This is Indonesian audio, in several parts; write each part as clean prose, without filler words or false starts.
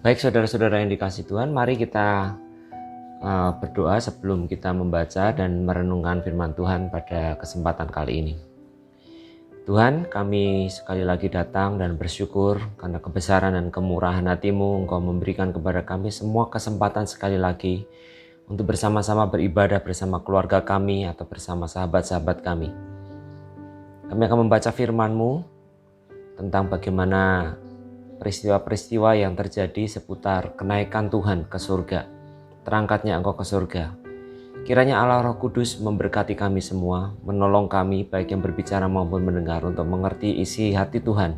Baik saudara-saudara yang dikasihi Tuhan, mari kita berdoa sebelum kita membaca dan merenungkan firman Tuhan pada kesempatan kali ini. Tuhan, kami sekali lagi datang dan bersyukur karena kebesaran dan kemurahan hati-Mu. Engkau memberikan kepada kami semua kesempatan sekali lagi untuk bersama-sama beribadah bersama keluarga kami atau bersama sahabat-sahabat kami. Kami akan membaca firman-Mu tentang bagaimana peristiwa-peristiwa yang terjadi seputar kenaikan Tuhan ke surga, terangkatnya Engkau ke surga. Kiranya Allah Roh Kudus memberkati kami semua, menolong kami baik yang berbicara maupun mendengar untuk mengerti isi hati Tuhan,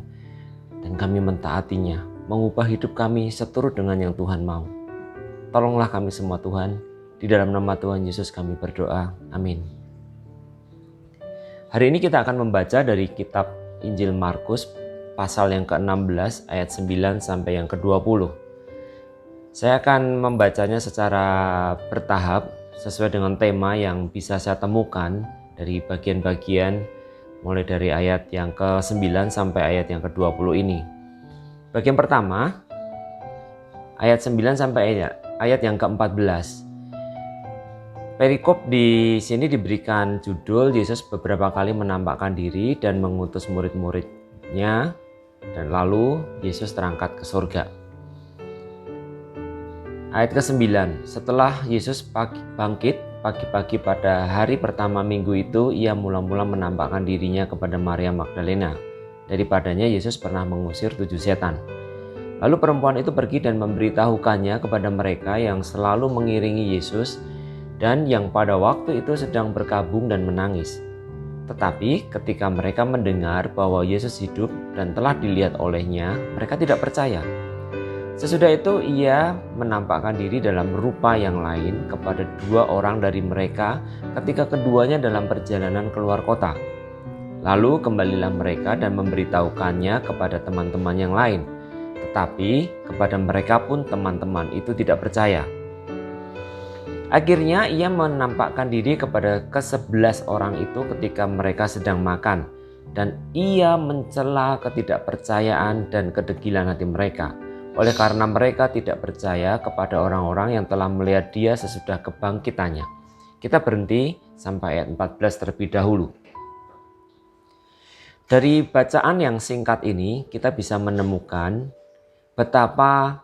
dan kami mentaatinya, mengubah hidup kami seturut dengan yang Tuhan mau. Tolonglah kami semua Tuhan, di dalam nama Tuhan Yesus kami berdoa, amin. Hari ini kita akan membaca dari kitab Injil Markus pasal yang ke-16 ayat 9 sampai yang ke-20. Saya akan membacanya secara bertahap sesuai dengan tema yang bisa saya temukan dari bagian-bagian mulai dari ayat yang ke-9 sampai ayat yang ke-20 ini. Bagian pertama, ayat 9 sampai ayat yang ke-14. Perikop di sini diberikan judul Yesus beberapa kali menampakkan diri dan mengutus murid-muridnya, dan lalu Yesus terangkat ke surga. Ayat ke-9, setelah Yesus bangkit pagi-pagi pada hari pertama minggu itu, ia mula-mula menampakkan dirinya kepada Maria Magdalena. Daripadanya Yesus pernah mengusir 7 setan. Lalu perempuan itu pergi dan memberitahukannya kepada mereka yang selalu mengiringi Yesus dan yang pada waktu itu sedang berkabung dan menangis. Tetapi ketika mereka mendengar bahwa Yesus hidup dan telah dilihat olehnya, mereka tidak percaya. Sesudah itu ia menampakkan diri dalam rupa yang lain kepada 2 orang dari mereka ketika keduanya dalam perjalanan keluar kota. Lalu kembalilah mereka dan memberitahukannya kepada teman-teman yang lain. Tetapi kepada mereka pun teman-teman itu tidak percaya. Akhirnya ia menampakkan diri kepada ke-11 orang itu ketika mereka sedang makan, dan ia mencela ketidakpercayaan dan kedegilan hati mereka, oleh karena mereka tidak percaya kepada orang-orang yang telah melihat dia sesudah kebangkitannya. Kita berhenti sampai ayat 14 terlebih dahulu. Dari bacaan yang singkat ini kita bisa menemukan betapa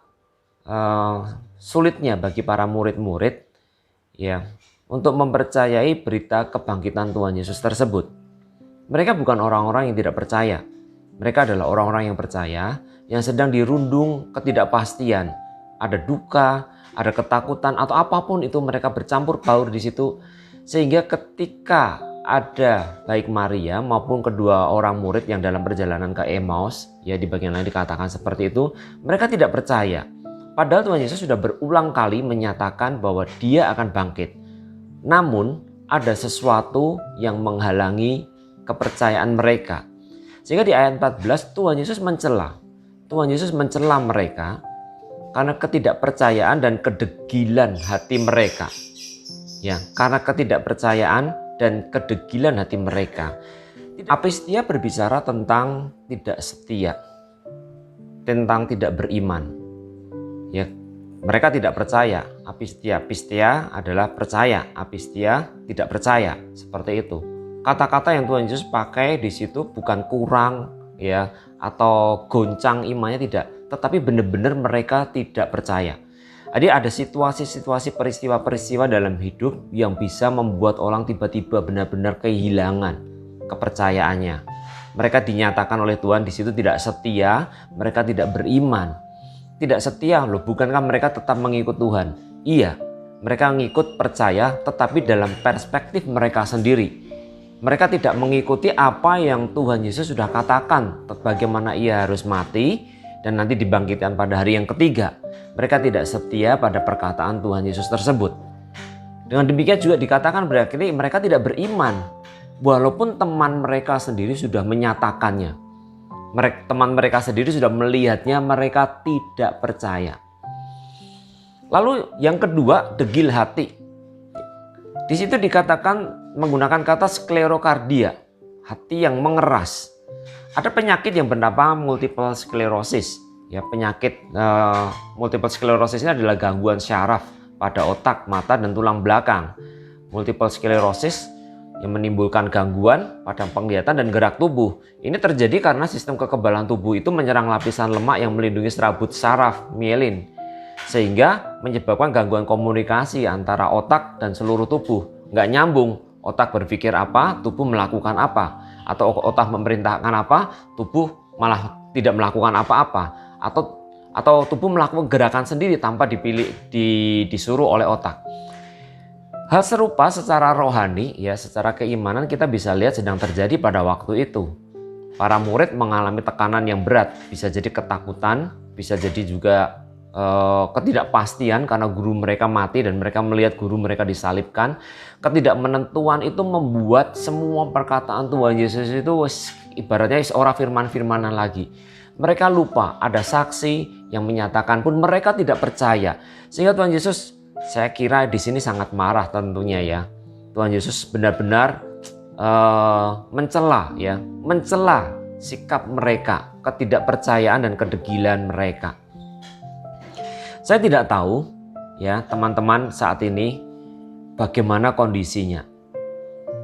sulitnya bagi para murid-murid untuk mempercayai berita kebangkitan Tuhan Yesus tersebut. Mereka bukan orang-orang yang tidak percaya. Mereka adalah orang-orang yang percaya, yang sedang dirundung ketidakpastian. Ada duka, ada ketakutan, atau apapun itu mereka bercampur baur di situ. Sehingga ketika ada baik Maria maupun kedua orang murid yang dalam perjalanan ke Emmaus, di bagian lain dikatakan seperti itu, mereka tidak percaya. Padahal Tuhan Yesus sudah berulang kali menyatakan bahwa dia akan bangkit. Namun ada sesuatu yang menghalangi kepercayaan mereka. Sehingga di ayat 14 Tuhan Yesus mencela. Tuhan Yesus mencela mereka karena ketidakpercayaan dan kedegilan hati mereka. Karena ketidakpercayaan dan kedegilan hati mereka. Apistia berbicara tentang tidak setia, tentang tidak beriman. Mereka tidak percaya. Pistia adalah percaya, apistia tidak percaya, seperti itu. Kata-kata yang Tuhan Yesus pakai di situ bukan kurang atau goncang imannya, tidak, tetapi benar-benar mereka tidak percaya. Jadi ada situasi-situasi, peristiwa-peristiwa dalam hidup yang bisa membuat orang tiba-tiba benar-benar kehilangan kepercayaannya. Mereka dinyatakan oleh Tuhan di situ tidak setia, mereka tidak beriman. Tidak setia loh, bukankah mereka tetap mengikut Tuhan? Iya, mereka mengikut percaya, tetapi dalam perspektif mereka sendiri. Mereka tidak mengikuti apa yang Tuhan Yesus sudah katakan, bagaimana ia harus mati dan nanti dibangkitkan pada hari yang ketiga. Mereka tidak setia pada perkataan Tuhan Yesus tersebut. Dengan demikian juga dikatakan berarti mereka tidak beriman, walaupun teman mereka sendiri sudah menyatakannya. Teman mereka sendiri sudah melihatnya, mereka tidak percaya. Lalu yang kedua, degil hati. Di situ dikatakan menggunakan kata sklerokardia, hati yang mengeras. Ada penyakit yang bernama multiple sclerosis. Ya, penyakit multiple sclerosis ini adalah gangguan syaraf pada otak, mata, dan tulang belakang. Multiple sclerosis yang menimbulkan gangguan pada penglihatan dan gerak tubuh. Ini terjadi karena sistem kekebalan tubuh itu menyerang lapisan lemak yang melindungi serabut saraf mielin, sehingga menyebabkan gangguan komunikasi antara otak dan seluruh tubuh. Nggak nyambung, otak berpikir apa, tubuh melakukan apa, atau otak memerintahkan apa, tubuh malah tidak melakukan apa-apa, atau tubuh melakukan gerakan sendiri tanpa disuruh oleh otak. Hal serupa secara rohani, ya, secara keimanan kita bisa lihat sedang terjadi pada waktu itu. Para murid mengalami tekanan yang berat, bisa jadi ketakutan, bisa jadi juga ketidakpastian karena guru mereka mati dan mereka melihat guru mereka disalibkan. Ketidakmenentuan itu membuat semua perkataan Tuhan Yesus itu ibaratnya orang firman-firmanan lagi. Mereka lupa ada saksi yang menyatakan pun mereka tidak percaya. Sehingga Tuhan Yesus, saya kira di sini sangat marah tentunya ya. Tuhan Yesus benar-benar mencela sikap mereka, ketidakpercayaan dan kedegilan mereka. Saya tidak tahu ya teman-teman saat ini bagaimana kondisinya.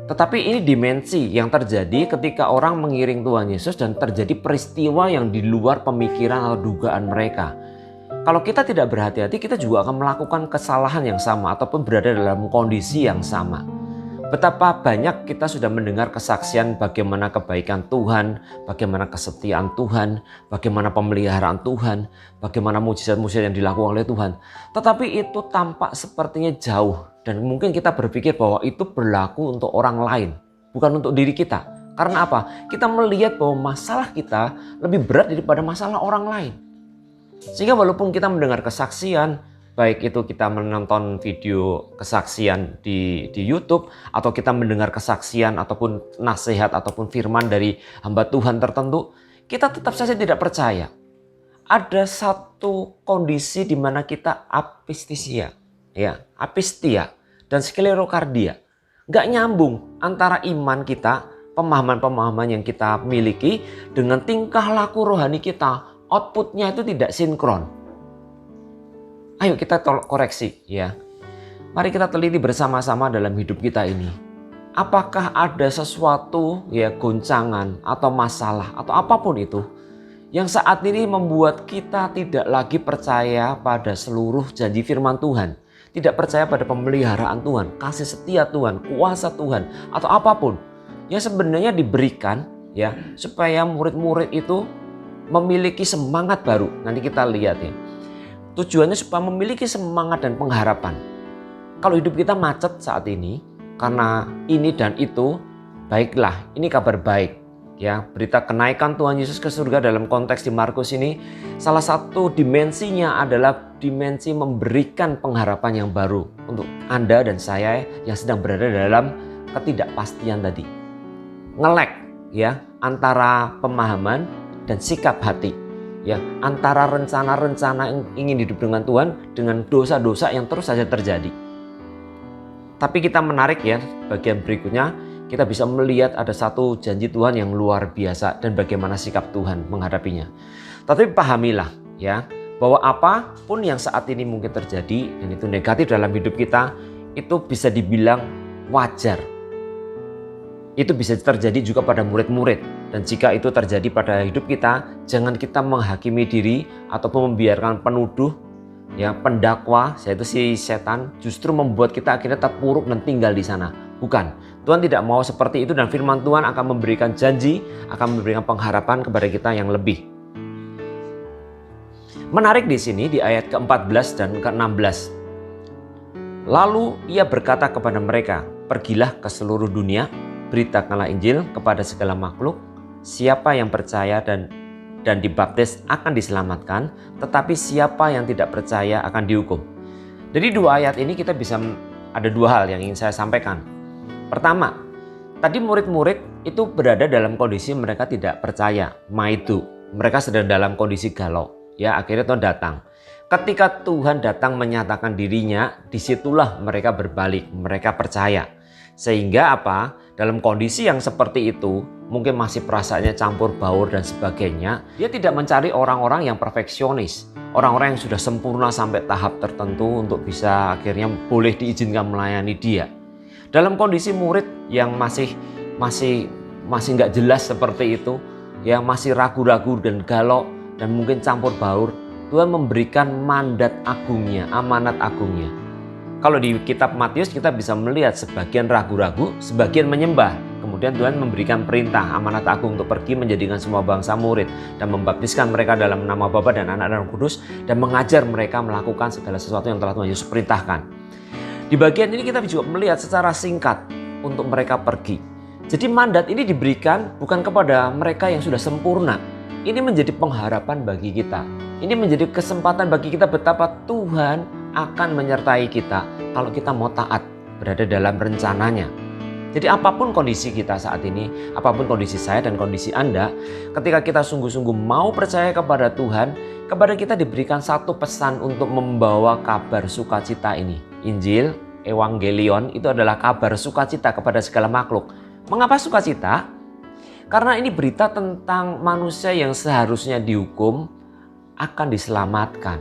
Tetapi ini dimensi yang terjadi ketika orang mengiring Tuhan Yesus dan terjadi peristiwa yang di luar pemikiran atau dugaan mereka. Kalau kita tidak berhati-hati, kita juga akan melakukan kesalahan yang sama ataupun berada dalam kondisi yang sama. Betapa banyak kita sudah mendengar kesaksian bagaimana kebaikan Tuhan, bagaimana kesetiaan Tuhan, bagaimana pemeliharaan Tuhan, bagaimana mujizat-mujizat yang dilakukan oleh Tuhan. Tetapi itu tampak sepertinya jauh dan mungkin kita berpikir bahwa itu berlaku untuk orang lain, bukan untuk diri kita. Karena apa? Kita melihat bahwa masalah kita lebih berat daripada masalah orang lain. Sehingga walaupun kita mendengar kesaksian, baik itu kita menonton video kesaksian di YouTube atau kita mendengar kesaksian ataupun nasihat ataupun firman dari hamba Tuhan tertentu, kita tetap saja tidak percaya. Ada satu kondisi di mana kita apistia dan sklerokardia. Nggak nyambung antara iman kita, pemahaman-pemahaman yang kita miliki dengan tingkah laku rohani kita. Outputnya itu tidak sinkron. Ayo kita koreksi ya. Mari kita teliti bersama-sama dalam hidup kita ini. Apakah ada sesuatu ya goncangan atau masalah atau apapun itu yang saat ini membuat kita tidak lagi percaya pada seluruh janji firman Tuhan, tidak percaya pada pemeliharaan Tuhan, kasih setia Tuhan, kuasa Tuhan atau apapun yang sebenarnya diberikan ya supaya murid-murid itu memiliki semangat baru. Nanti kita lihat ya. Tujuannya supaya memiliki semangat dan pengharapan. Kalau hidup kita macet saat ini karena ini dan itu, baiklah, ini kabar baik. Ya, berita kenaikan Tuhan Yesus ke surga dalam konteks di Markus ini salah satu dimensinya adalah dimensi memberikan pengharapan yang baru untuk Anda dan saya yang sedang berada dalam ketidakpastian tadi. Ngelek ya antara pemahaman dan sikap hati. Ya, antara rencana-rencana yang ingin hidup dengan Tuhan dengan dosa-dosa yang terus saja terjadi. Tapi kita menarik ya, bagian berikutnya kita bisa melihat ada satu janji Tuhan yang luar biasa dan bagaimana sikap Tuhan menghadapinya. Tapi pahamilah ya, bahwa apapun yang saat ini mungkin terjadi dan itu negatif dalam hidup kita, itu bisa dibilang wajar. Itu bisa terjadi juga pada murid-murid. Dan jika itu terjadi pada hidup kita, jangan kita menghakimi diri ataupun membiarkan penuduh, ya pendakwa, yaitu si setan, justru membuat kita akhirnya terpuruk dan tinggal di sana. Bukan, Tuhan tidak mau seperti itu dan firman Tuhan akan memberikan janji, akan memberikan pengharapan kepada kita yang lebih. Menarik di sini di ayat ke-14 dan ke-16. Lalu ia berkata kepada mereka, pergilah ke seluruh dunia, beritakanlah Injil kepada segala makhluk. Siapa yang percaya dan dibaptis akan diselamatkan, tetapi siapa yang tidak percaya akan dihukum. Dari dua ayat ini kita bisa ada dua hal yang ingin saya sampaikan. Pertama, tadi murid-murid itu berada dalam kondisi mereka tidak percaya, maidu. Mereka sedang dalam kondisi galau. Ya, akhirnya Tuhan datang. Ketika Tuhan datang menyatakan dirinya, disitulah mereka berbalik, mereka percaya. Sehingga apa? Dalam kondisi yang seperti itu, mungkin masih perasaannya campur baur dan sebagainya. Dia tidak mencari orang-orang yang perfeksionis, orang-orang yang sudah sempurna sampai tahap tertentu untuk bisa akhirnya boleh diizinkan melayani dia. Dalam kondisi murid yang masih nggak jelas seperti itu, yang masih ragu-ragu dan galau dan mungkin campur baur, Tuhan memberikan mandat agungnya, amanat agungnya. Kalau di kitab Matius kita bisa melihat sebagian ragu-ragu, sebagian menyembah. Kemudian Tuhan memberikan perintah amanat agung untuk pergi menjadikan semua bangsa murid dan membaptiskan mereka dalam nama Bapa dan Anak dan Roh Kudus dan mengajar mereka melakukan segala sesuatu yang telah Tuhan Yesus perintahkan. Di bagian ini kita juga melihat secara singkat untuk mereka pergi. Jadi mandat ini diberikan bukan kepada mereka yang sudah sempurna. Ini menjadi pengharapan bagi kita. Ini menjadi kesempatan bagi kita betapa Tuhan akan menyertai kita kalau kita mau taat, berada dalam rencananya. Jadi apapun kondisi kita saat ini, apapun kondisi saya dan kondisi Anda, ketika kita sungguh-sungguh mau percaya kepada Tuhan, kepada kita diberikan satu pesan untuk membawa kabar sukacita ini. Injil, Evangelion itu adalah kabar sukacita kepada segala makhluk. Mengapa sukacita? Karena ini berita tentang manusia yang seharusnya dihukum akan diselamatkan.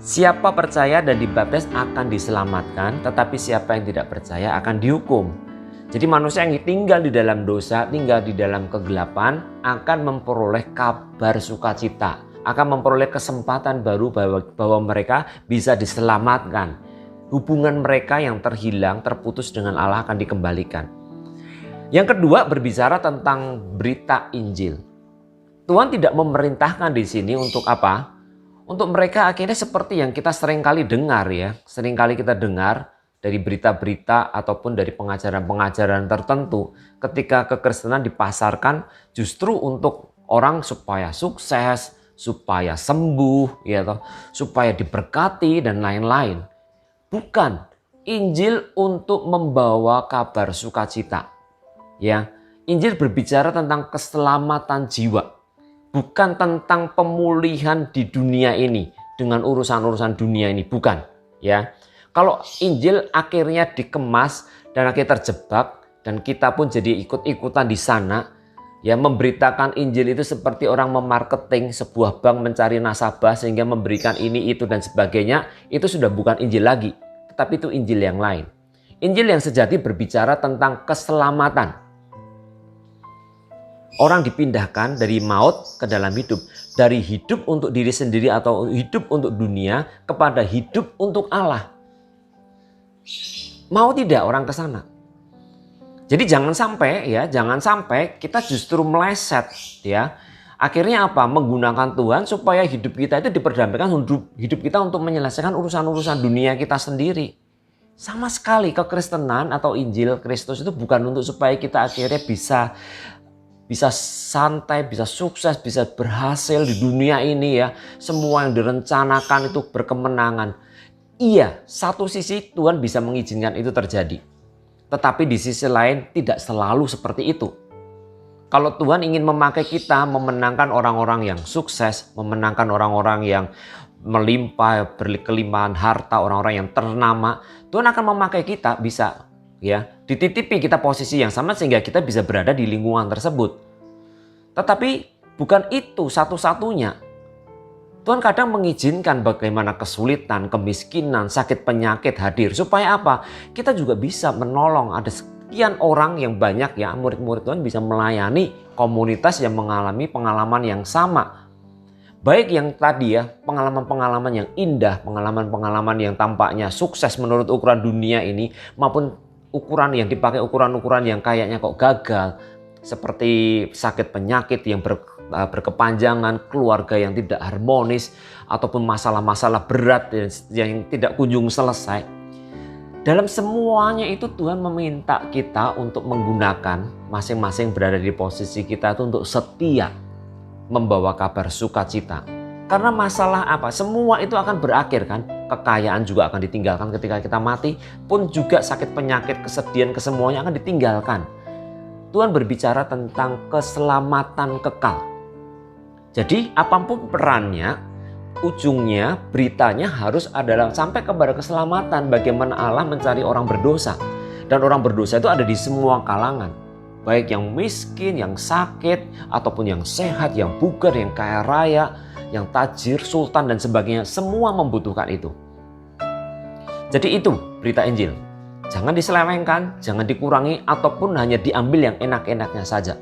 Siapa percaya dan dibaptis akan diselamatkan, tetapi siapa yang tidak percaya akan dihukum. Jadi manusia yang tinggal di dalam dosa, tinggal di dalam kegelapan akan memperoleh kabar sukacita, akan memperoleh kesempatan baru bahwa mereka bisa diselamatkan. Hubungan mereka yang terhilang, terputus dengan Allah akan dikembalikan. Yang kedua, berbicara tentang berita Injil. Tuhan tidak memerintahkan di sini untuk apa? Untuk mereka akhirnya seperti yang kita seringkali dengar ya. Seringkali kita dengar dari berita-berita ataupun dari pengajaran-pengajaran tertentu. Ketika kekristenan dipasarkan justru untuk orang supaya sukses, supaya sembuh, ya toh, supaya diberkati dan lain-lain. Bukan, Injil untuk membawa kabar sukacita. Ya, Injil berbicara tentang keselamatan jiwa, bukan tentang pemulihan di dunia ini dengan urusan-urusan dunia ini, bukan. Ya, kalau Injil akhirnya dikemas dan akhirnya terjebak dan kita pun jadi ikut-ikutan di sana, ya memberitakan Injil itu seperti orang memarketing sebuah bank mencari nasabah sehingga memberikan ini itu dan sebagainya, itu sudah bukan Injil lagi, tetapi itu Injil yang lain. Injil yang sejati berbicara tentang keselamatan. Orang dipindahkan dari maut ke dalam hidup, dari hidup untuk diri sendiri atau hidup untuk dunia kepada hidup untuk Allah. Mau tidak orang ke sana? Jadi jangan sampai kita justru meleset ya. Akhirnya apa? Menggunakan Tuhan supaya hidup kita itu diperdamaikan, hidup kita untuk menyelesaikan urusan-urusan dunia kita sendiri. Sama sekali kekristenan atau Injil Kristus itu bukan untuk supaya kita akhirnya bisa santai, bisa sukses, bisa berhasil di dunia ini ya. Semua yang direncanakan itu berkemenangan. Iya, satu sisi Tuhan bisa mengizinkan itu terjadi. Tetapi di sisi lain tidak selalu seperti itu. Kalau Tuhan ingin memakai kita memenangkan orang-orang yang sukses, memenangkan orang-orang yang melimpah, berkelimpahan harta, orang-orang yang ternama, Tuhan akan memakai kita bisa ya, dititipi kita posisi yang sama sehingga kita bisa berada di lingkungan tersebut. Tetapi bukan itu satu-satunya. Tuhan kadang mengizinkan bagaimana kesulitan, kemiskinan, sakit penyakit hadir. Supaya apa? Kita juga bisa menolong. Ada sekian orang yang banyak ya, murid-murid Tuhan bisa melayani komunitas yang mengalami pengalaman yang sama. Baik yang tadi ya, pengalaman-pengalaman yang indah, pengalaman-pengalaman yang tampaknya sukses menurut ukuran dunia ini, maupun ukuran yang dipakai ukuran-ukuran yang kayaknya kok gagal, seperti sakit penyakit yang berkepanjangan, keluarga yang tidak harmonis, ataupun masalah-masalah berat yang tidak kunjung selesai. Dalam semuanya itu Tuhan meminta kita untuk menggunakan masing-masing berada di posisi kita itu untuk setia membawa kabar sukacita. Karena masalah apa? Semua itu akan berakhir kan. Kekayaan juga akan ditinggalkan ketika kita mati. Pun juga sakit penyakit, kesedihan, kesemuanya akan ditinggalkan. Tuhan berbicara tentang keselamatan kekal. Jadi apapun perannya, ujungnya beritanya harus adalah sampai kepada keselamatan. Bagaimana Allah mencari orang berdosa. Dan orang berdosa itu ada di semua kalangan. baik yang miskin, yang sakit, ataupun yang sehat, yang bugar, yang kaya raya, yang tajir, sultan dan sebagainya, semua membutuhkan itu. Jadi itu berita Injil. Jangan diselewengkan, jangan dikurangi, ataupun hanya diambil yang enak-enaknya saja.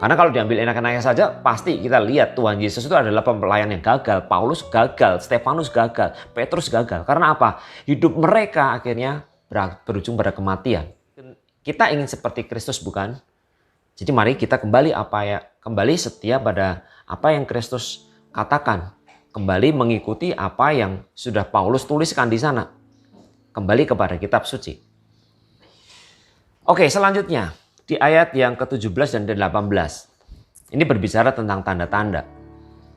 Karena kalau diambil enak-enaknya saja, pasti kita lihat Tuhan Yesus itu adalah pelayan yang gagal. Paulus gagal, Stefanus gagal, Petrus gagal. Karena apa? Hidup mereka akhirnya berujung pada kematian. Kita ingin seperti Kristus, bukan? Jadi mari kita kembali setia pada apa yang Kristus katakan. Kembali mengikuti apa yang sudah Paulus tuliskan di sana. Kembali kepada kitab suci. Oke, selanjutnya. Di ayat yang ke-17 dan ke-18. Ini berbicara tentang tanda-tanda.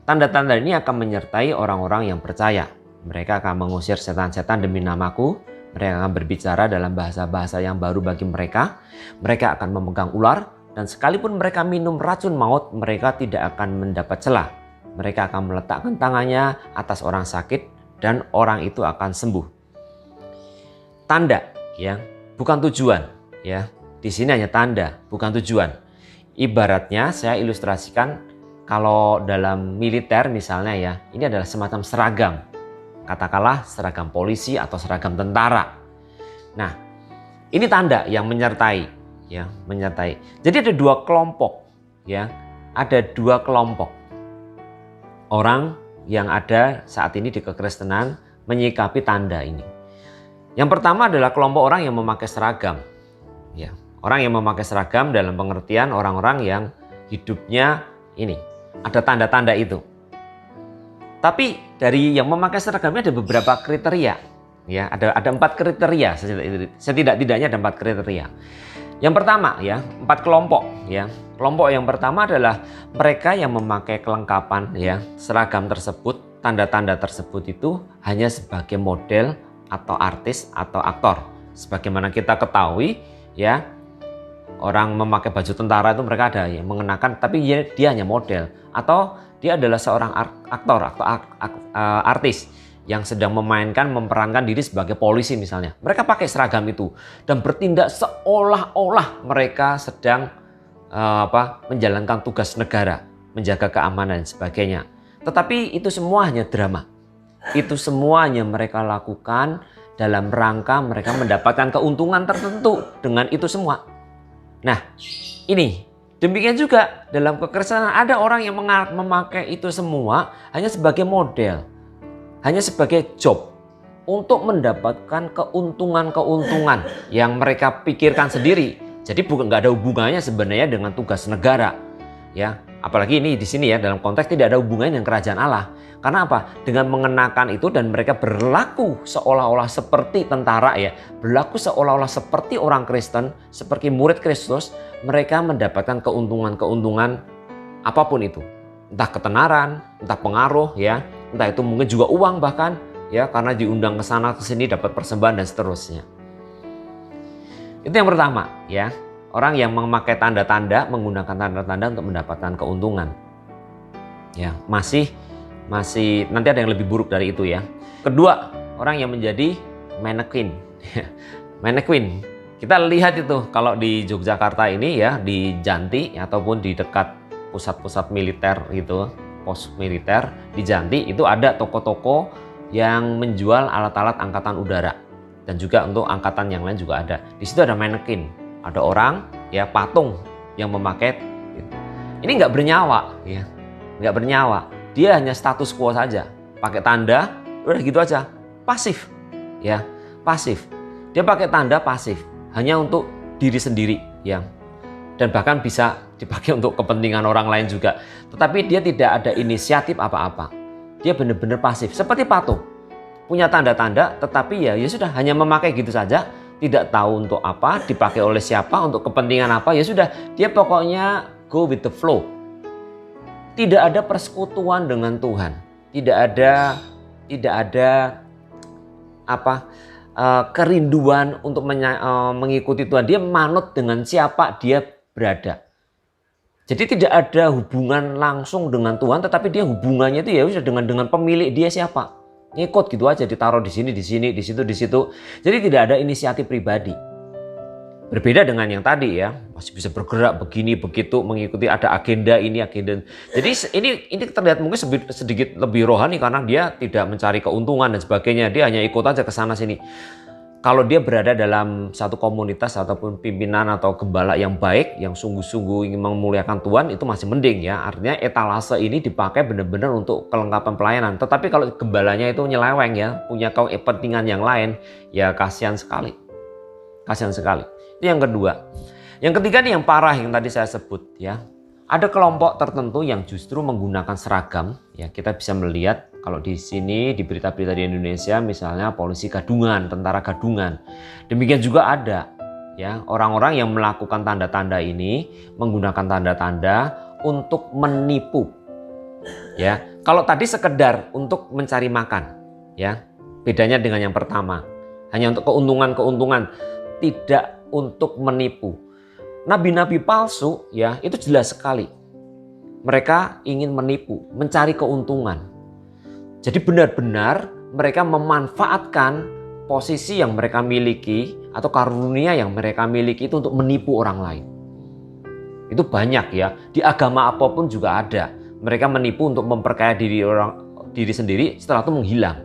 Tanda-tanda ini akan menyertai orang-orang yang percaya. Mereka akan mengusir setan-setan demi namaku. Mereka akan berbicara dalam bahasa-bahasa yang baru bagi mereka. Mereka akan memegang ular. Dan sekalipun mereka minum racun maut, mereka tidak akan mendapat celah. Mereka akan meletakkan tangannya atas orang sakit dan orang itu akan sembuh. Tanda, ya, bukan tujuan, ya. Di sini hanya tanda, bukan tujuan. Ibaratnya saya ilustrasikan kalau dalam militer misalnya ya, ini adalah semacam seragam. Katakanlah seragam polisi atau seragam tentara. Nah, ini tanda yang menyertai, ya, menyertai. Jadi ada dua kelompok, ya. Ada dua kelompok orang yang ada saat ini di kekristenan menyikapi tanda ini. Yang pertama adalah kelompok orang yang memakai seragam, ya. Orang yang memakai seragam dalam pengertian orang-orang yang hidupnya ini ada tanda-tanda itu. Tapi dari yang memakai seragamnya ada beberapa kriteria, ya. Ada 4 kriteria, setidak-tidaknya ada 4 kriteria. Yang pertama, ya, 4 kelompok, ya. Kelompok yang pertama adalah mereka yang memakai kelengkapan, ya, seragam tersebut, tanda-tanda tersebut itu hanya sebagai model atau artis atau aktor. Sebagaimana kita ketahui, ya. Orang memakai baju tentara itu mereka ada yang mengenakan, tapi dia hanya model. Atau dia adalah seorang aktor atau artis yang sedang memerankan diri sebagai polisi misalnya. Mereka pakai seragam itu dan bertindak seolah-olah mereka sedang menjalankan tugas negara, menjaga keamanan dan sebagainya. Tetapi itu semua hanya drama. Itu semuanya mereka lakukan dalam rangka mereka mendapatkan keuntungan tertentu dengan itu semua. Nah, ini demikian juga dalam kekristenan ada orang yang memakai itu semua hanya sebagai model, hanya sebagai job untuk mendapatkan keuntungan-keuntungan yang mereka pikirkan sendiri. Jadi nggak ada hubungannya sebenarnya dengan tugas negara, ya. Apalagi ini di sini ya dalam konteks tidak ada hubungannya dengan kerajaan Allah. Karena apa? Dengan mengenakan itu dan mereka berlaku seolah-olah seperti tentara ya, berlaku seolah-olah seperti orang Kristen, seperti murid Kristus, mereka mendapatkan keuntungan-keuntungan apapun itu. Entah ketenaran, entah pengaruh ya, entah itu mungkin juga uang bahkan ya karena diundang ke sana ke sini dapat persembahan dan seterusnya. Itu yang pertama ya. Orang yang memakai tanda-tanda, menggunakan tanda-tanda untuk mendapatkan keuntungan. Ya, masih nanti ada yang lebih buruk dari itu ya. Kedua, orang yang menjadi mannequin. Mannequin. Kita lihat itu kalau di Yogyakarta ini ya, di Janti ataupun di dekat pusat-pusat militer gitu, pos militer di Janti itu ada toko-toko yang menjual alat-alat angkatan udara dan juga untuk angkatan yang lain juga ada. Di situ ada mannequin. Ada orang ya patung yang memakai ini nggak bernyawa ya, nggak bernyawa. Dia hanya status quo saja, pakai tanda, udah gitu aja, pasif ya, pasif. Dia pakai tanda pasif hanya untuk diri sendiri ya, dan bahkan bisa dipakai untuk kepentingan orang lain juga. Tetapi dia tidak ada inisiatif apa-apa. Dia benar-benar pasif, seperti patung, punya tanda-tanda, tetapi ya sudah hanya memakai gitu saja. Tidak tahu untuk apa, dipakai oleh siapa, untuk kepentingan apa, ya sudah, dia pokoknya go with the flow. Tidak ada persekutuan dengan Tuhan, tidak ada kerinduan untuk mengikuti Tuhan. Dia manut dengan siapa dia berada. Jadi tidak ada hubungan langsung dengan Tuhan, tetapi dia hubungannya itu ya sudah dengan pemilik dia siapa. Ngikut gitu aja, ditaruh di sini, di situ. Jadi tidak ada inisiatif pribadi. Berbeda dengan yang tadi ya, masih bisa bergerak begini begitu, mengikuti ada agenda ini agenda. Jadi ini terlihat mungkin sedikit lebih rohani karena dia tidak mencari keuntungan dan sebagainya. Dia hanya ikut aja ke sana sini. Kalau dia berada dalam satu komunitas ataupun pimpinan atau gembala yang baik, yang sungguh-sungguh ingin memuliakan Tuhan, itu masih mending ya. Artinya etalase ini dipakai benar-benar untuk kelengkapan pelayanan. Tetapi kalau gembalanya itu nyeleweng ya, punya kepentingan yang lain, ya kasihan sekali. Kasihan sekali. Itu yang kedua. Yang ketiga nih yang parah yang tadi saya sebut ya. Ada kelompok tertentu yang justru menggunakan seragam. Ya, kita bisa melihat kalau di sini di berita-berita di Indonesia misalnya polisi gadungan, tentara gadungan. Demikian juga ada ya orang-orang yang melakukan tanda-tanda ini menggunakan tanda-tanda untuk menipu. Ya, kalau tadi sekedar untuk mencari makan, ya. Bedanya dengan yang pertama. Hanya untuk keuntungan-keuntungan, tidak untuk menipu. Nabi-nabi palsu ya itu jelas sekali. Mereka ingin menipu, mencari keuntungan. Jadi benar-benar mereka memanfaatkan posisi yang mereka miliki atau karunia yang mereka miliki itu untuk menipu orang lain. Itu banyak ya, di agama apapun juga ada. Mereka menipu untuk memperkaya diri sendiri setelah itu menghilang.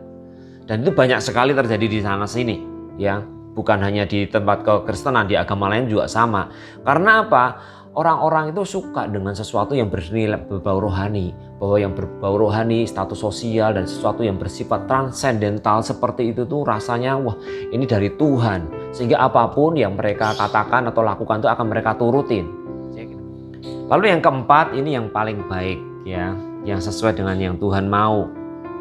Dan itu banyak sekali terjadi di sana sini ya. Bukan hanya di tempat kekristenan, di agama lain juga sama. Karena apa? Orang-orang itu suka dengan sesuatu yang berbau rohani. Bahwa yang berbau rohani, status sosial, dan sesuatu yang bersifat transendental seperti itu tuh rasanya wah ini dari Tuhan. Sehingga apapun yang mereka katakan atau lakukan itu akan mereka turutin. Lalu yang keempat ini yang paling baik ya. Yang sesuai dengan yang Tuhan mau.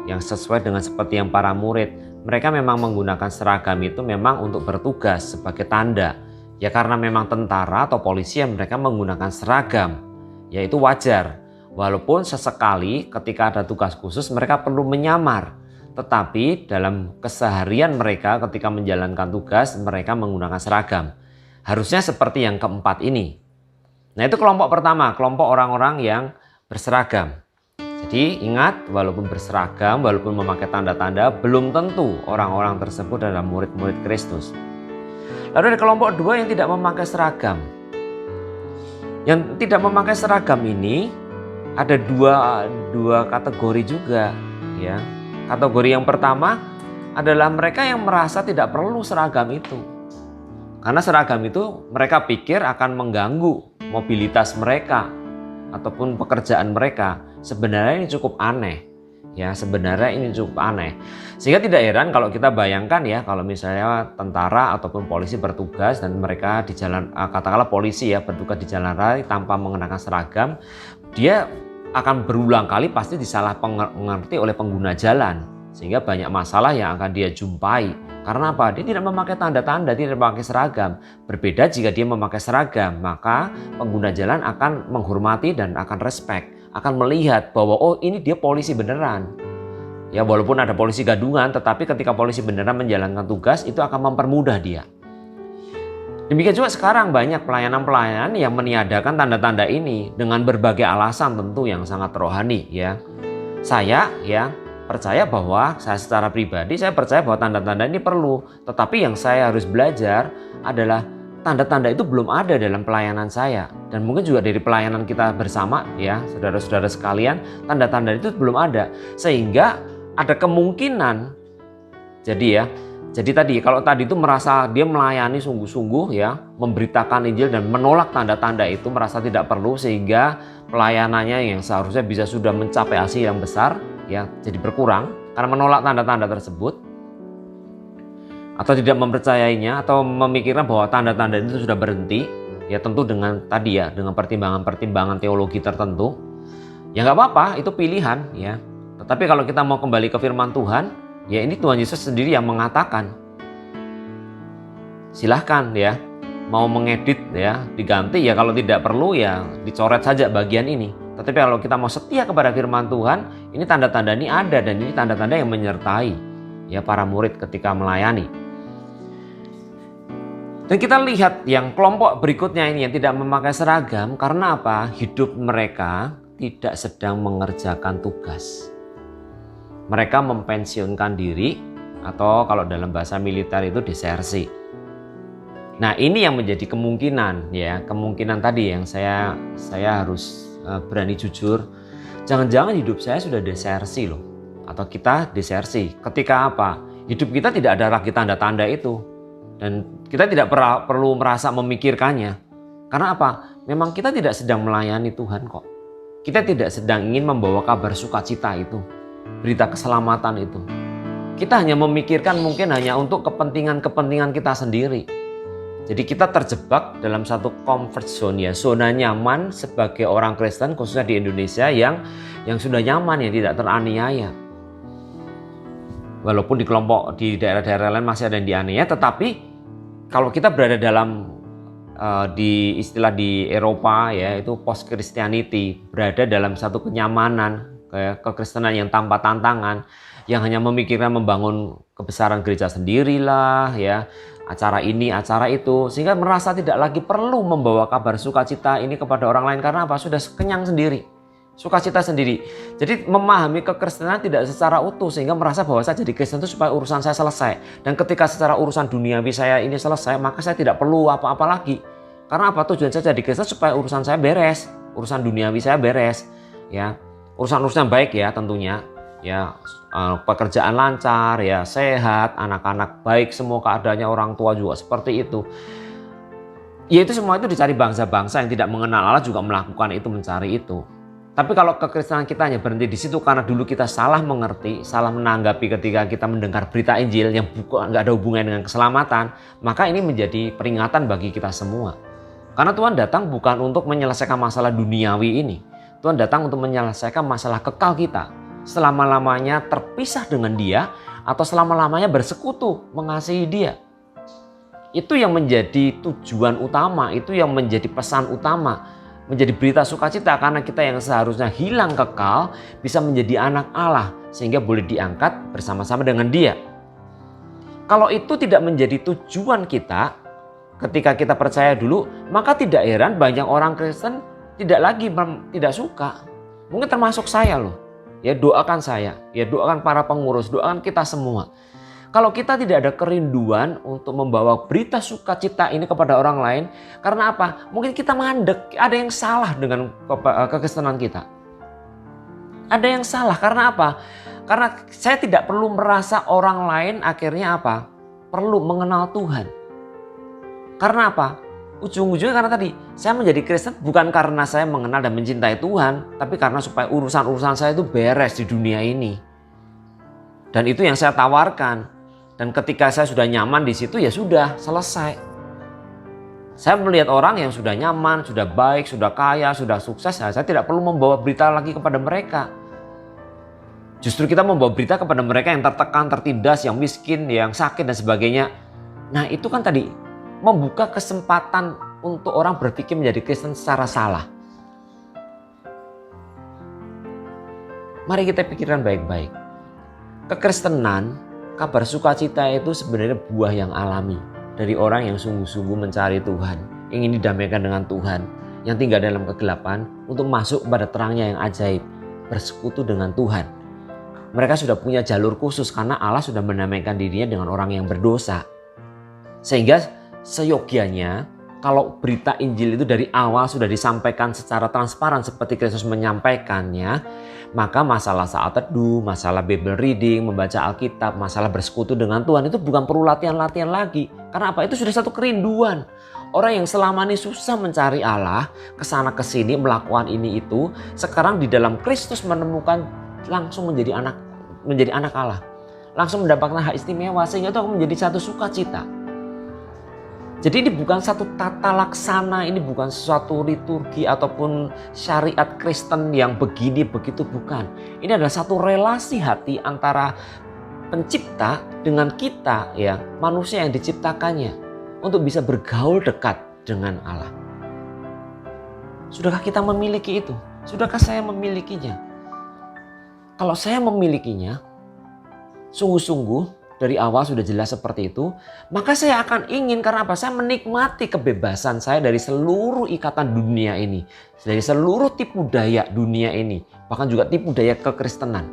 Yang sesuai dengan seperti yang para murid. Mereka memang menggunakan seragam itu memang untuk bertugas sebagai tanda. Ya karena memang tentara atau polisi yang mereka menggunakan seragam. Ya itu wajar. Walaupun sesekali ketika ada tugas khusus mereka perlu menyamar. Tetapi dalam keseharian mereka ketika menjalankan tugas mereka menggunakan seragam. Harusnya seperti yang keempat ini. Nah itu kelompok pertama, kelompok orang-orang yang berseragam. Jadi ingat, walaupun berseragam, walaupun memakai tanda-tanda, belum tentu orang-orang tersebut adalah murid-murid Kristus. Lalu ada kelompok dua yang tidak memakai seragam. Yang tidak memakai seragam ini ada dua kategori juga. Ya. Kategori yang pertama adalah mereka yang merasa tidak perlu seragam itu. Karena seragam itu mereka pikir akan mengganggu mobilitas mereka ataupun pekerjaan mereka. Sebenarnya ini cukup aneh. Ya, sebenarnya ini cukup aneh. Sehingga tidak heran kalau kita bayangkan ya, kalau misalnya tentara ataupun polisi bertugas dan mereka di jalan, katakanlah polisi ya, bertugas di jalan raya tanpa mengenakan seragam, dia akan berulang kali pasti disalah mengerti oleh pengguna jalan. Sehingga banyak masalah yang akan dia jumpai. Karena apa? Dia tidak memakai tanda-tanda, tidak memakai seragam. Berbeda jika dia memakai seragam, maka pengguna jalan akan menghormati dan akan respect. Akan melihat bahwa oh ini dia polisi beneran. Ya walaupun ada polisi gadungan, tetapi ketika polisi beneran menjalankan tugas itu akan mempermudah dia. Demikian juga sekarang banyak pelayanan-pelayanan yang meniadakan tanda-tanda ini dengan berbagai alasan tentu yang sangat rohani ya. Saya ya percaya bahwa saya secara pribadi saya percaya bahwa tanda-tanda ini perlu. Tetapi yang saya harus belajar adalah tanda-tanda itu belum ada dalam pelayanan saya. Dan mungkin juga dari pelayanan kita bersama ya saudara-saudara sekalian, tanda-tanda itu belum ada. Sehingga ada kemungkinan jadi tadi kalau tadi itu merasa dia melayani sungguh-sungguh ya, memberitakan Injil dan menolak tanda-tanda itu, merasa tidak perlu sehingga pelayanannya yang seharusnya bisa sudah mencapai hasil yang besar ya jadi berkurang karena menolak tanda-tanda tersebut. Atau tidak mempercayainya atau memikirkan bahwa tanda-tanda itu sudah berhenti ya tentu dengan tadi ya dengan pertimbangan-pertimbangan teologi tertentu ya nggak apa-apa itu pilihan ya. Tetapi kalau kita mau kembali ke firman Tuhan ya ini Tuhan Yesus sendiri yang mengatakan silahkan ya mau mengedit ya diganti ya kalau tidak perlu ya dicoret saja bagian ini. Tetapi kalau kita mau setia kepada firman Tuhan ini tanda-tanda ini ada dan ini tanda-tanda yang menyertai ya para murid ketika melayani. Dan kita lihat yang kelompok berikutnya ini yang tidak memakai seragam karena apa? Hidup mereka tidak sedang mengerjakan tugas. Mereka mempensiunkan diri atau kalau dalam bahasa militer itu desersi. Nah, ini yang menjadi kemungkinan ya, kemungkinan tadi yang saya harus berani jujur. Jangan-jangan hidup saya sudah desersi loh, atau kita desersi. Ketika apa? Hidup kita tidak ada lagi tanda-tanda itu, dan kita tidak perlu merasa memikirkannya. Karena apa? Memang kita tidak sedang melayani Tuhan kok. Kita tidak sedang ingin membawa kabar sukacita itu, berita keselamatan itu. Kita hanya memikirkan mungkin hanya untuk kepentingan kita sendiri. Jadi kita terjebak dalam satu comfort zone ya, zona nyaman sebagai orang Kristen khususnya di Indonesia yang sudah nyaman, yang tidak teraniaya. Walaupun di daerah-daerah lain masih ada yang dianiaya, tetapi kalau kita berada dalam di istilah di Eropa ya, itu post Christianity, berada dalam satu kenyamanan, kekristenan yang tanpa tantangan, yang hanya memikirkan membangun kebesaran gereja sendirilah ya, acara ini, acara itu, sehingga merasa tidak lagi perlu membawa kabar sukacita ini kepada orang lain. Karena apa? Sudah kenyang sendiri, sukacita sendiri. Jadi memahami kekristenan tidak secara utuh, sehingga merasa bahwa saya jadi Kristen itu supaya urusan saya selesai. Dan ketika secara urusan duniawi saya ini selesai, maka saya tidak perlu apa-apa lagi. Karena apa? Tujuan saya jadi Kristen supaya urusan saya beres, urusan duniawi saya beres, ya, urusan-urusan baik ya tentunya. Ya, pekerjaan lancar, ya sehat, anak-anak baik, semua keadaannya, orang tua juga seperti itu. Ya itu semua itu dicari bangsa-bangsa yang tidak mengenal Allah juga melakukan itu, mencari itu. Tapi kalau kekristenan kita hanya berhenti di situ karena dulu kita salah mengerti, salah menanggapi ketika kita mendengar berita Injil yang nggak ada hubungan dengan keselamatan, maka ini menjadi peringatan bagi kita semua. Karena Tuhan datang bukan untuk menyelesaikan masalah duniawi ini. Tuhan datang untuk menyelesaikan masalah kekal kita. Selama-lamanya terpisah dengan Dia atau selama-lamanya bersekutu mengasihi Dia. Itu yang menjadi tujuan utama, itu yang menjadi pesan utama, menjadi berita sukacita, karena kita yang seharusnya hilang kekal bisa menjadi anak Allah sehingga boleh diangkat bersama-sama dengan Dia. Kalau itu tidak menjadi tujuan kita ketika kita percaya dulu, maka tidak heran banyak orang Kristen tidak suka. Mungkin termasuk saya loh. Ya doakan saya, ya doakan para pengurus, doakan kita semua. Kalau kita tidak ada kerinduan untuk membawa berita sukacita ini kepada orang lain, karena apa? Mungkin kita mandek, ada yang salah dengan kekristenan kita. Ada yang salah, karena apa? Karena saya tidak perlu merasa orang lain akhirnya apa? Perlu mengenal Tuhan. Karena apa? Ujung-ujungnya karena tadi saya menjadi Kristen bukan karena saya mengenal dan mencintai Tuhan, tapi karena supaya urusan-urusan saya itu beres di dunia ini. Dan itu yang saya tawarkan. Dan ketika saya sudah nyaman di situ, ya sudah selesai. Saya melihat orang yang sudah nyaman, sudah baik, sudah kaya, sudah sukses, saya tidak perlu membawa berita lagi kepada mereka. Justru kita membawa berita kepada mereka yang tertekan, tertindas, yang miskin, yang sakit dan sebagainya. Nah itu kan tadi membuka kesempatan untuk orang berpikir menjadi Kristen secara salah. Mari kita pikirkan baik-baik. Kekristenan, kabar sukacita itu sebenarnya buah yang alami dari orang yang sungguh-sungguh mencari Tuhan, ingin didamaikan dengan Tuhan, yang tinggal dalam kegelapan untuk masuk kepada terangnya yang ajaib, bersekutu dengan Tuhan. Mereka sudah punya jalur khusus karena Allah sudah mendamaikan dirinya dengan orang yang berdosa. Sehingga seyogianya kalau berita Injil itu dari awal sudah disampaikan secara transparan seperti Kristus menyampaikannya, maka masalah saat teduh, masalah Bible reading, membaca Alkitab, masalah bersekutu dengan Tuhan itu bukan perlu latihan-latihan lagi. Karena apa? Itu sudah satu kerinduan. Orang yang selama ini susah mencari Allah, kesana kesini melakukan ini itu, sekarang di dalam Kristus menemukan langsung menjadi anak Allah. Langsung mendapatkan hak istimewa sehingga itu akan menjadi satu sukacita. Jadi ini bukan satu tata laksana, ini bukan suatu liturgi ataupun syariat Kristen yang begini begitu, bukan. Ini adalah satu relasi hati antara pencipta dengan kita, ya, manusia yang diciptakannya, untuk bisa bergaul dekat dengan Allah. Sudahkah kita memiliki itu? Sudahkah saya memilikinya? Kalau saya memilikinya, sungguh-sungguh dari awal sudah jelas seperti itu, maka saya akan ingin, karena apa? Saya menikmati kebebasan saya dari seluruh ikatan dunia ini, dari seluruh tipu daya dunia ini, bahkan juga tipu daya kekristenan.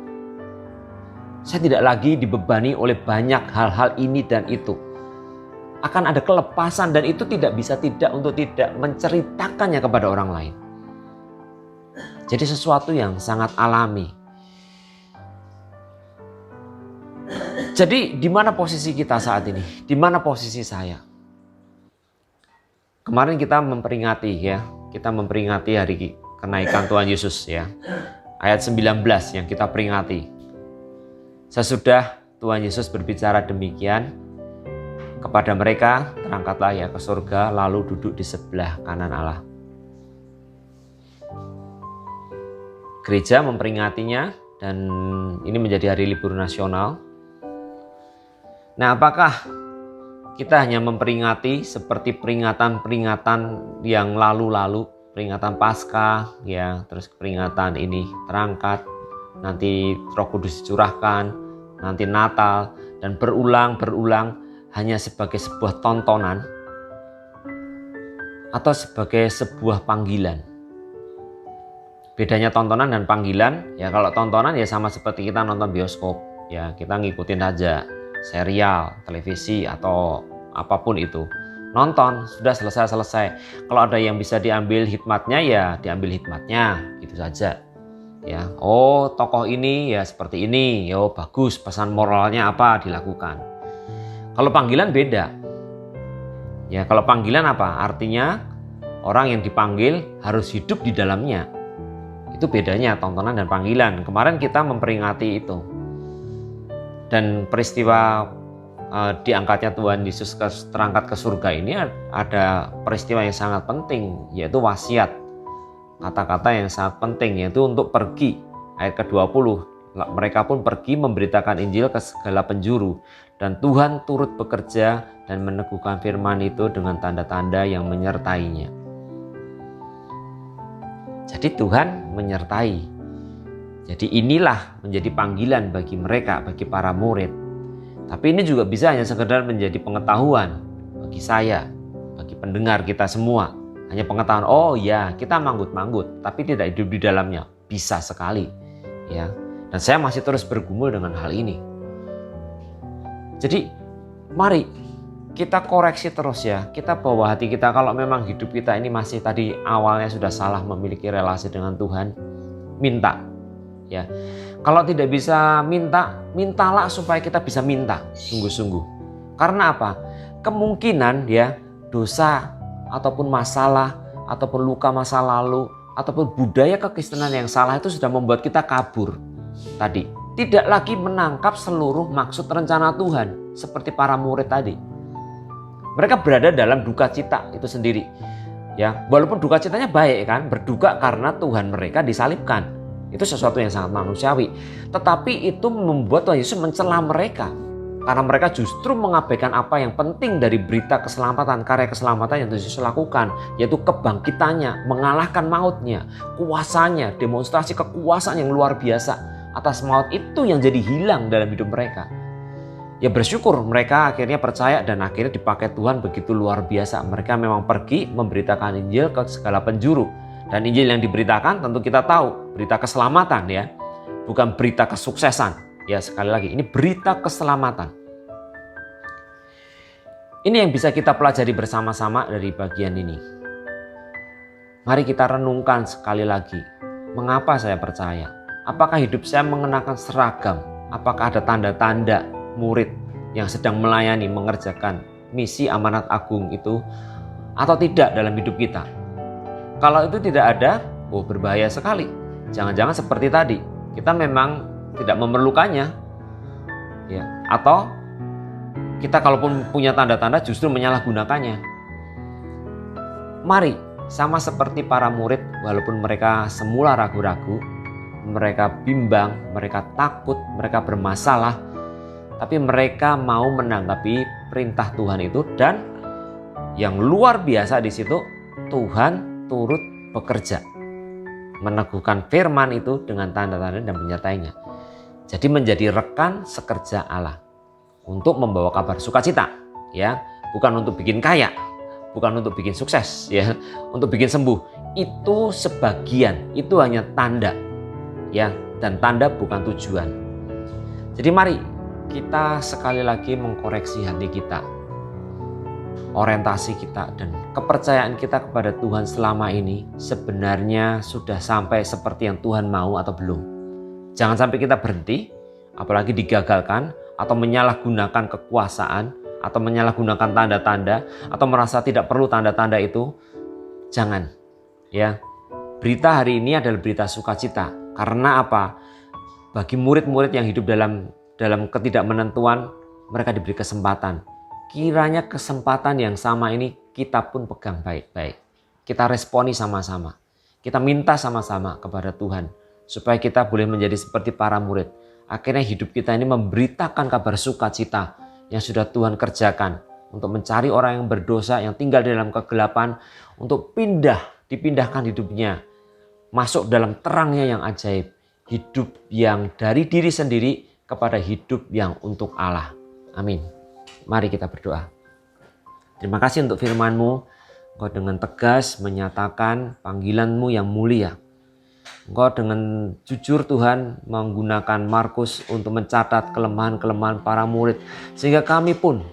Saya tidak lagi dibebani oleh banyak hal-hal ini dan itu. akan ada kelepasan, dan itu tidak bisa tidak untuk tidak menceritakannya kepada orang lain. Jadi sesuatu yang sangat alami. Jadi di mana posisi kita saat ini? Di mana posisi saya? Kemarin kita memperingati hari kenaikan Tuhan Yesus ya. Ayat 19 yang kita peringati. Sesudah Tuhan Yesus berbicara demikian kepada mereka, terangkatlah ia ke surga lalu duduk di sebelah kanan Allah. Gereja memperingatinya dan ini menjadi hari libur nasional. Nah, apakah kita hanya memperingati seperti peringatan-peringatan yang lalu-lalu, peringatan Paskah ya, terus peringatan ini terangkat, nanti Roh Kudus dicurahkan, nanti Natal, dan berulang hanya sebagai sebuah tontonan atau sebagai sebuah panggilan? Bedanya tontonan dan panggilan, ya kalau tontonan ya sama seperti kita nonton bioskop, ya kita ngikutin aja serial, televisi atau apapun itu. Nonton, sudah selesai. Kalau ada yang bisa diambil hikmatnya ya diambil hikmatnya, gitu saja. Ya, oh tokoh ini ya seperti ini, yo bagus, pesan moralnya apa dilakukan. Kalau panggilan beda. Ya, kalau panggilan apa? Artinya orang yang dipanggil harus hidup di dalamnya. Itu bedanya tontonan dan panggilan. Kemarin kita memperingati itu. Dan peristiwa diangkatnya Tuhan Yesus terangkat ke surga ini ada peristiwa yang sangat penting, yaitu wasiat. Kata-kata yang sangat penting yaitu untuk pergi. Ayat ke-20, mereka pun pergi memberitakan Injil ke segala penjuru, dan Tuhan turut bekerja dan meneguhkan firman itu dengan tanda-tanda yang menyertainya. Jadi Tuhan menyertai. Jadi inilah menjadi panggilan bagi mereka, bagi para murid. Tapi ini juga bisa hanya sekedar menjadi pengetahuan bagi saya, bagi pendengar kita semua. Hanya pengetahuan, oh ya kita manggut-manggut, tapi tidak hidup di dalamnya. Bisa sekali. Ya. Dan saya masih terus bergumul dengan hal ini. Jadi mari kita koreksi terus ya. Kita bawa hati kita kalau memang hidup kita ini masih tadi awalnya sudah salah memiliki relasi dengan Tuhan. Minta. Ya, kalau tidak bisa minta, mintalah supaya kita bisa minta sungguh-sungguh. Karena apa? Kemungkinan ya dosa ataupun masalah ataupun luka masa lalu ataupun budaya kekristenan yang salah itu sudah membuat kita kabur. Tadi tidak lagi menangkap seluruh maksud rencana Tuhan seperti para murid tadi. Mereka berada dalam duka cita itu sendiri. Ya, walaupun duka citanya baik kan, berduka karena Tuhan mereka disalibkan. Itu sesuatu yang sangat manusiawi. Tetapi itu membuat Tuhan Yesus mencela mereka. Karena mereka justru mengabaikan apa yang penting dari berita keselamatan, karya keselamatan yang Tuhan Yesus lakukan. Yaitu kebangkitannya, mengalahkan mautnya, kuasanya, demonstrasi kekuasaan yang luar biasa atas maut itu yang jadi hilang dalam hidup mereka. Ya bersyukur mereka akhirnya percaya dan akhirnya dipakai Tuhan begitu luar biasa. Mereka memang pergi memberitakan Injil ke segala penjuru. Dan Injil yang diberitakan tentu kita tahu berita keselamatan ya, bukan berita kesuksesan. Ya sekali lagi ini berita keselamatan. Ini yang bisa kita pelajari bersama-sama dari bagian ini. Mari kita renungkan sekali lagi, mengapa saya percaya? Apakah hidup saya mengenakan seragam? Apakah ada tanda-tanda murid yang sedang melayani, mengerjakan misi amanat agung itu atau tidak dalam hidup kita? Kalau itu tidak ada, berbahaya sekali. Jangan-jangan seperti tadi, kita memang tidak memerlukannya. Ya, atau kita kalaupun punya tanda-tanda justru menyalahgunakannya. Mari, sama seperti para murid, walaupun mereka semula ragu-ragu, mereka bimbang, mereka takut, mereka bermasalah, tapi mereka mau menanggapi perintah Tuhan itu, dan yang luar biasa di situ, Tuhan turut bekerja, meneguhkan firman itu dengan tanda-tanda dan menyertainya. Jadi menjadi rekan sekerja Allah untuk membawa kabar sukacita, ya, bukan untuk bikin kaya, bukan untuk bikin sukses, ya, untuk bikin sembuh. Itu sebagian, itu hanya tanda, ya, dan tanda bukan tujuan. Jadi mari kita sekali lagi mengkoreksi hati kita. orientasi kita dan kepercayaan kita kepada Tuhan selama ini sebenarnya sudah sampai seperti yang Tuhan mau atau belum. Jangan sampai kita berhenti, apalagi digagalkan atau menyalahgunakan kekuasaan atau menyalahgunakan tanda-tanda atau merasa tidak perlu tanda-tanda itu. Jangan, ya. Berita hari ini adalah berita sukacita. Karena apa? Bagi murid-murid yang hidup dalam ketidakmenentuan, mereka diberi kesempatan. Kiranya kesempatan yang sama ini kita pun pegang baik-baik. Kita responi sama-sama. Kita minta sama-sama kepada Tuhan supaya kita boleh menjadi seperti para murid. Akhirnya hidup kita ini memberitakan kabar sukacita yang sudah Tuhan kerjakan untuk mencari orang yang berdosa yang tinggal di dalam kegelapan untuk dipindahkan hidupnya masuk dalam terangnya yang ajaib. Hidup yang dari diri sendiri kepada hidup yang untuk Allah. Amin. Mari kita berdoa. Terima kasih untuk firman-Mu. Engkau dengan tegas menyatakan panggilan-Mu yang mulia. Engkau dengan jujur Tuhan menggunakan Markus untuk mencatat kelemahan-kelemahan para murid. Sehingga kami pun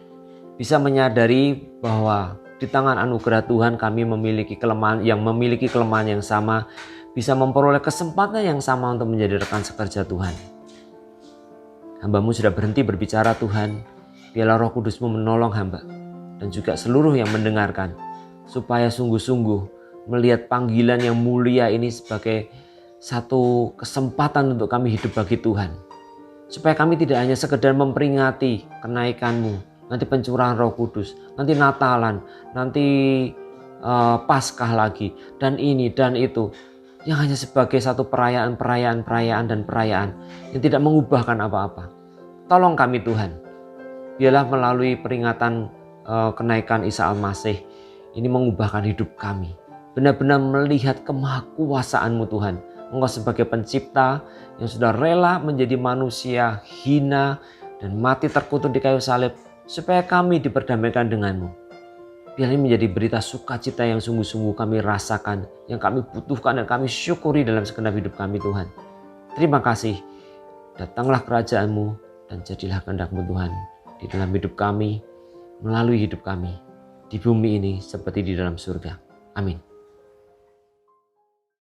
bisa menyadari bahwa di tangan anugerah Tuhan kami memiliki kelemahan yang sama. Bisa memperoleh kesempatan yang sama untuk menjadi rekan sekerja Tuhan. Hamba-Mu sudah berhenti berbicara Tuhan. Biarlah Roh Kudus-Mu menolong hamba dan juga seluruh yang mendengarkan. Supaya sungguh-sungguh melihat panggilan yang mulia ini sebagai satu kesempatan untuk kami hidup bagi Tuhan. Supaya kami tidak hanya sekedar memperingati kenaikan-Mu, nanti pencurahan Roh Kudus, nanti Natalan, nanti Paskah lagi, dan ini dan itu. Yang hanya sebagai satu perayaan yang tidak mengubahkan apa-apa. Tolong kami Tuhan. Biarlah melalui peringatan kenaikan Isa Al-Masih ini mengubahkan hidup kami. Benar-benar melihat kemahakuasaan-Mu Tuhan. Engkau sebagai pencipta yang sudah rela menjadi manusia hina dan mati terkutuk di kayu salib supaya kami diperdamaikan dengan-Mu. Biar ini menjadi berita sukacita yang sungguh-sungguh kami rasakan, yang kami butuhkan dan kami syukuri dalam segenap hidup kami Tuhan. Terima kasih. Datanglah kerajaan-Mu dan jadilah kehendak-Mu Tuhan di dalam hidup kami, melalui hidup kami, di bumi ini seperti di dalam surga. Amin.